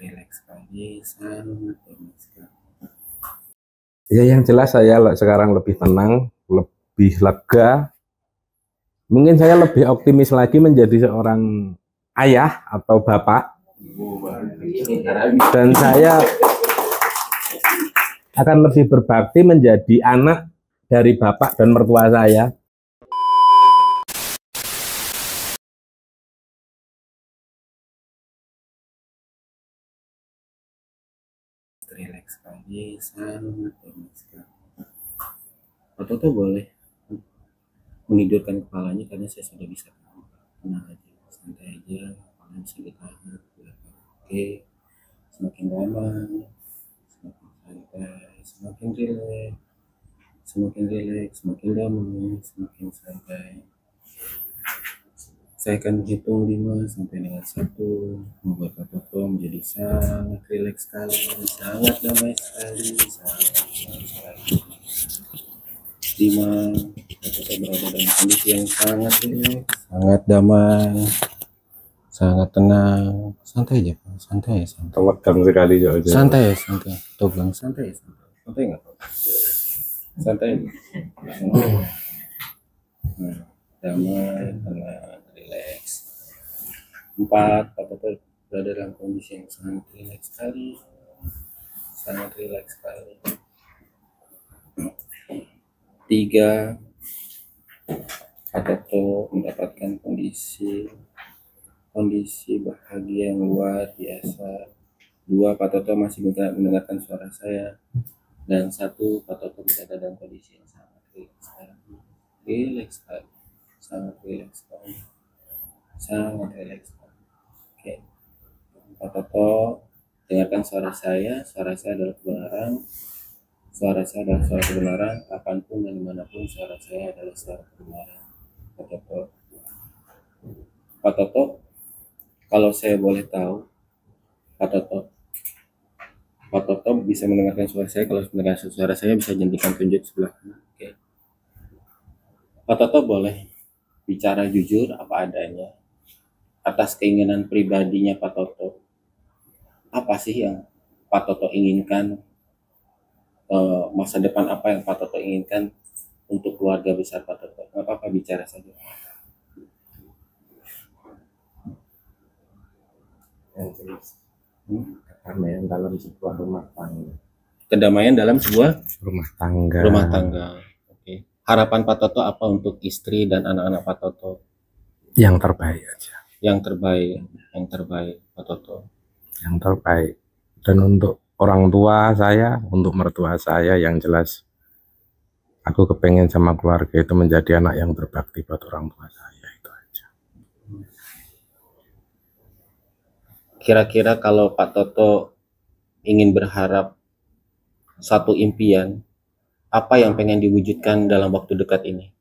rileks sekali, sangat rileks sekali. Ya, yang jelas saya sekarang lebih tenang, lebih lega. Mungkin saya lebih optimis lagi menjadi seorang ayah atau bapak. Dan saya akan lebih berbakti menjadi anak dari bapak dan mertua saya. Rileks sekali, sangat rileks sekali. Atau boleh menidurkan kepalanya karena saya sudah bisa tenang aja, santai aja, kepalanya bisa ditahan. Oke, semakin lama, semakin santai, semakin rileks, semakin damai, semakin santai. Saya akan hitung 5 sampai dengan 1, membuat Pak Toto menjadi sangat rileks sekali, sangat damai sekali, sangat sekali. 5, Pak Toto berada dalam kondisi yang sangat rileks, sangat damai, sangat tenang. Santai aja Pak, santai ya, santai. Tegang sekali Jojo. Santai ya, santai. Tegang, santai ya, santai. Santai nggak Pak? Santai. Nah, damai, tenang, rileks. 4, Pak Toto berada dalam kondisi yang sangat rileks sekali, sangat rileks sekali. 3, Pak Toto mendapatkan kondisi bahagia yang luar biasa. 2, Pak Toto masih mendengarkan suara saya. Dan 1, Pak Toto berada dalam kondisi yang sangat rileks sekali, rileks sekali, sangat rileks sekali, sangat rileks sekali. Oke, Pak Toto dengarkan suara saya adalah kebenaran. Suara saya adalah suara kebenaran, kapanpun dan dimanapun suara saya adalah suara kebenaran. Pak Toto, kalau saya boleh tahu, Pak Toto bisa mendengarkan suara saya. Kalau mendengarkan suara saya bisa jentikan tunjuk sebelah kanan. Oke. Pak Toto boleh bicara jujur apa adanya atas keinginan pribadinya Pak Toto. Apa sih yang Pak Toto inginkan? Masa depan apa yang Pak Toto inginkan untuk keluarga besar Pak Toto? Nggak apa-apa, bicara saja. Kedamaian dalam sebuah rumah tangga. Kedamaian dalam sebuah rumah tangga. Oke. Harapan Pak Toto apa untuk istri dan anak-anak Pak Toto? Yang terbaik aja. Yang terbaik Pak Toto. Yang terbaik. Dan untuk orang tua saya, untuk mertua saya, yang jelas aku kepengen sama keluarga itu menjadi anak yang berbakti buat orang tua saya, itu aja. Kira-kira kalau Pak Toto ingin berharap satu impian, apa yang pengen diwujudkan dalam waktu dekat ini?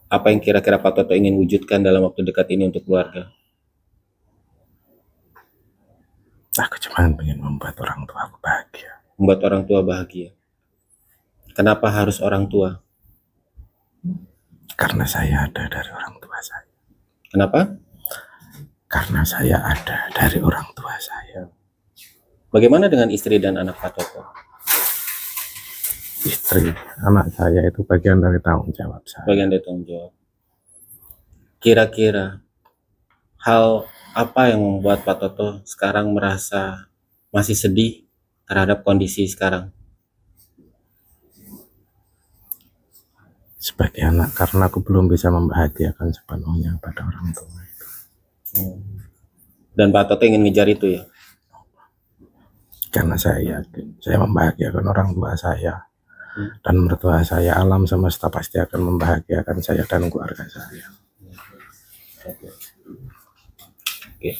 Apa yang kira-kira Pak Toto ingin wujudkan dalam waktu dekat ini untuk keluarga? Aku cuma pengen membuat orang tua aku bahagia. Membuat orang tua bahagia. Kenapa harus orang tua? Karena saya ada dari orang tua saya. Kenapa? Karena saya ada dari orang tua saya. Bagaimana dengan istri dan anak Pak Toto? Istri, anak saya itu bagian dari tanggung jawab saya. Bagian dari tanggung jawab. Kira-kira hal apa yang membuat Pak Toto sekarang merasa masih sedih terhadap kondisi sekarang? Sebagai anak, karena aku belum bisa membahagiakan sepenuhnya pada orang tua itu. Dan Pak Toto ingin ngejar itu ya? Karena saya yakin saya membahagiakan orang tua saya dan mertua saya, alam semesta pasti akan membahagiakan saya dan keluarga saya. Oke.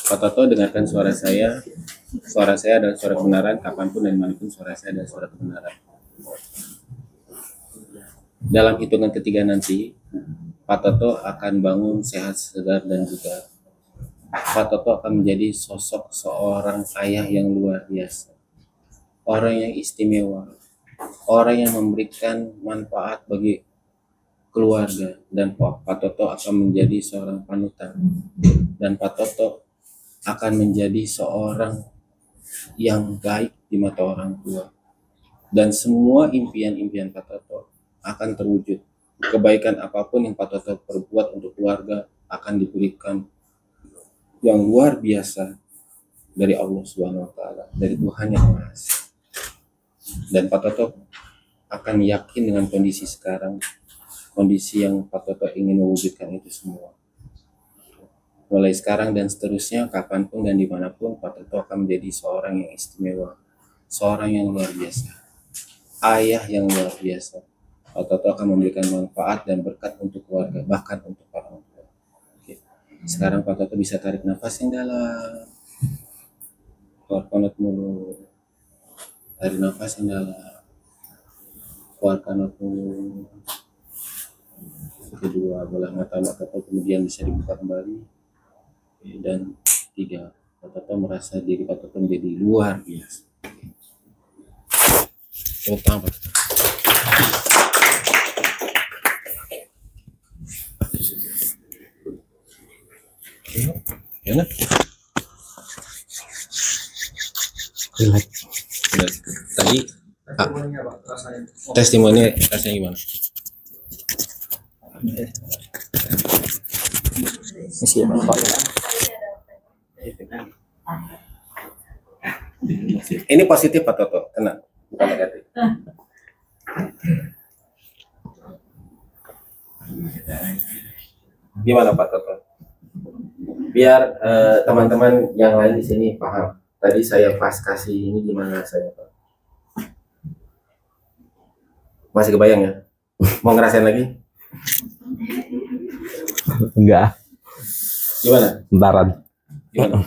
Pak Toto dengarkan suara saya. Suara saya adalah suara kebenaran, kapanpun dan dimanapun suara saya adalah suara kebenaran. Dalam hitungan ketiga nanti, Pak Toto akan bangun sehat, segar, dan juga Pak Toto akan menjadi sosok seorang ayah yang luar biasa, orang yang istimewa, orang yang memberikan manfaat bagi keluarga, dan Pak Toto akan menjadi seorang panutan, dan Pak Toto akan menjadi seorang yang baik di mata orang tua, dan semua impian-impian Pak Toto akan terwujud. Kebaikan apapun yang Pak Toto perbuat untuk keluarga akan diberikan yang luar biasa dari Allah Subhanahu wa Ta'ala, dari Tuhan Yang Maha Esa. Dan Pak Toto akan yakin dengan kondisi sekarang, kondisi yang Pak Toto ingin mewujudkan itu semua. Mulai sekarang dan seterusnya, kapanpun dan dimanapun, Pak Toto akan menjadi seorang yang istimewa, seorang yang luar biasa, ayah yang luar biasa. Pak Toto akan memberikan manfaat dan berkat untuk keluarga, bahkan untuk orang tua. Oke. Sekarang Pak Toto bisa tarik nafas yang dalam, keluarkan mulut, tarik nafas yang dalam, keluarkan mulut. Kedua, bola mata Pak Toto kemudian bisa dibuka kembali. Dan 3, Pak Toto merasa diri Pak Toto menjadi luar biasa. Tepuk tangan Pak Toto. Gimana? Relax. Tadi testimoni rasanya gimana? Misi Pak. Ini positif Pak Toto, tenang, bukan negatif. Gimana Pak Toto? Biar teman-teman yang lain di sini paham. Tadi saya pas kasih ini gimana rasanya Pak? Masih kebayang ya? Mau ngerasain lagi? Enggak, Gimana? bentaran. Gimana?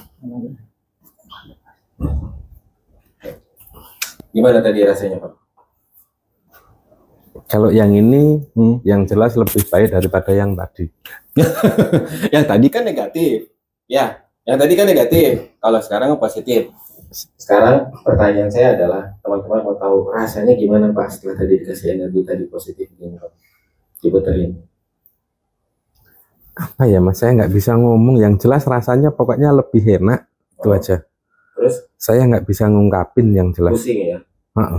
Gimana tadi rasanya Pak? Kalau yang ini, yang jelas lebih baik daripada yang tadi. Yang tadi kan negatif. Ya, yang tadi kan negatif. Kalau sekarang positif. Sekarang pertanyaan saya adalah, teman-teman mau tahu rasanya gimana Pak setelah tadi dikasih energi tadi positif ini Pak? Diputerin. Apa ya Mas, saya nggak bisa ngomong. Yang jelas rasanya pokoknya lebih enak. Itu aja. Terus Saya nggak bisa ngungkapin yang jelas. pusing ya.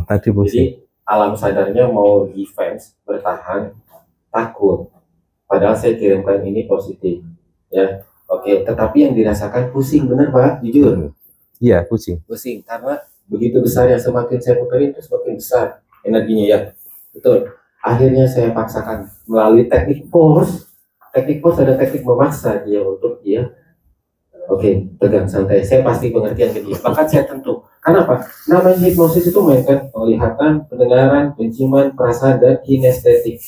Tadi pusing. Jadi alam sadarnya mau defense, bertahan, takut. Padahal saya kirimkan ini positif. Ya. Oke, tetapi yang dirasakan pusing, benar Pak? Jujur. Iya, pusing. Pusing karena begitu besar ya, semakin saya puterin itu semakin besar energinya ya. Betul. Akhirnya saya paksakan melalui teknik force. Teknik force ada teknik memaksa dia untuk dia. Oke, tegang santai. Saya pasti pengertian ke dia. Bahkan saya tentu. Kenapa? Namanya hipnosis itu mainkan penglihatan, pendengaran, penciuman, perasaan, dan kinestetik.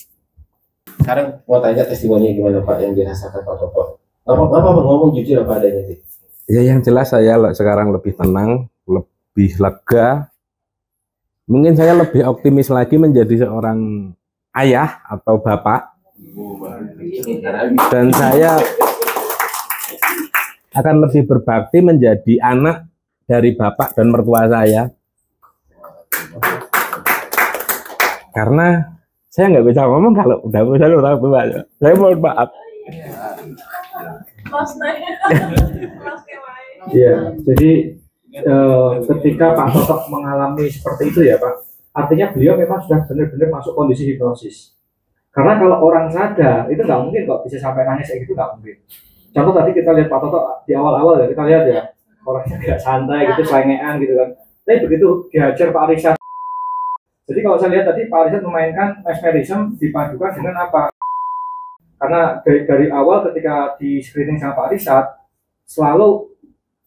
Sekarang mau tanya testimoni gimana Pak yang dirasakan Pak Toto? Apa ngomong jujur apa adanya sih? Ya yang jelas saya sekarang lebih tenang, lebih lega. Mungkin saya lebih optimis lagi menjadi seorang ayah atau bapak. Dan saya akan lebih berbakti menjadi anak dari bapak dan mertua saya. Karena saya nggak bisa ngomong kalau udah bisa orang tua. Saya mohon maaf. Iya, jadi ketika Pak Toto mengalami seperti itu ya Pak, artinya beliau memang sudah benar-benar masuk kondisi hipnosis. Karena kalau orang sadar itu nggak mungkin kok bisa sampai nangis kayak gitu, nggak mungkin. Contoh tadi kita lihat Pak Toto di awal-awal ya, kita lihat ya orangnya agak santai gitu, selengean gitu kan. Tapi begitu dihajar Pak Arishad. Jadi kalau saya lihat tadi Pak Arishad memainkan mesmerism dipadukan dengan apa? Karena dari awal ketika di screening sama Pak Arishad selalu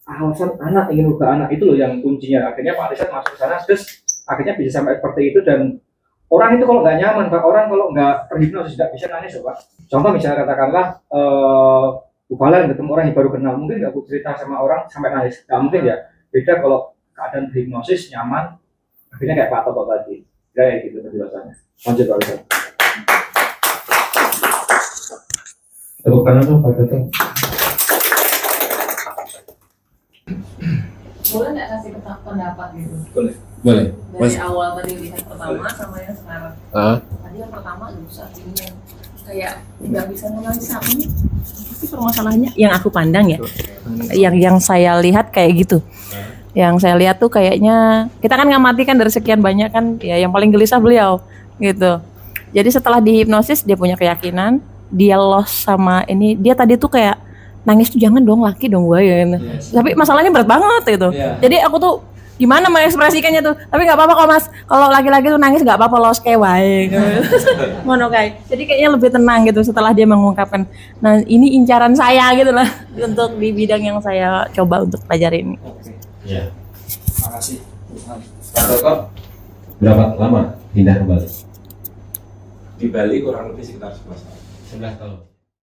alasan anak ingin ubah anak itu loh yang kuncinya. Akhirnya Pak Arishad masuk ke sana, terus akhirnya bisa sampai seperti itu. Dan orang itu kalau nggak nyaman Pak, orang kalau nggak terhipnosis tidak bisa nangis loh Pak. Contoh misalnya katakanlah Bukalan ketemu orang yang baru kenal, mungkin nggak cerita sama orang sampai nangis, nggak mungkin ya. Beda kalau keadaan hipnosis nyaman, akhirnya kayak Pak Toto tadi, kayak gitu penjelasannya. Lanjut Pak Arishad. Tepuk tangan dong Pak Toto. Boleh nggak kasih pendapat gitu? Boleh. Dari awal tadi lihat pertama sama yang sekarang. Tadi yang pertama susah ini kayak nggak bisa menganalisa apa nih sih permasalahannya yang aku pandang ya, yang saya lihat kayak gitu. Yang saya lihat tuh kayaknya kita kan ngamati kan dari sekian banyak kan, ya yang paling gelisah beliau gitu. Jadi setelah dihipnosis dia punya keyakinan, dia lost sama ini, dia tadi tuh kayak nangis tuh jangan dong laki dong gue ya. Tapi masalahnya berat banget gitu. Jadi aku tuh gimana mengekspresikannya tuh, tapi nggak apa-apa kok mas, kalau laki-laki tuh nangis nggak apa-apa loh kayak wae ngono kayak, jadi kayaknya lebih tenang gitu setelah dia mengungkapkan. Nah ini incaran saya gitu lah untuk di bidang yang saya coba untuk pelajari ini. Ya, makasih. Pak Toto, berapa lama pindah ke Bali? Di Bali kurang lebih sekitar 11 tahun. 11 tahun.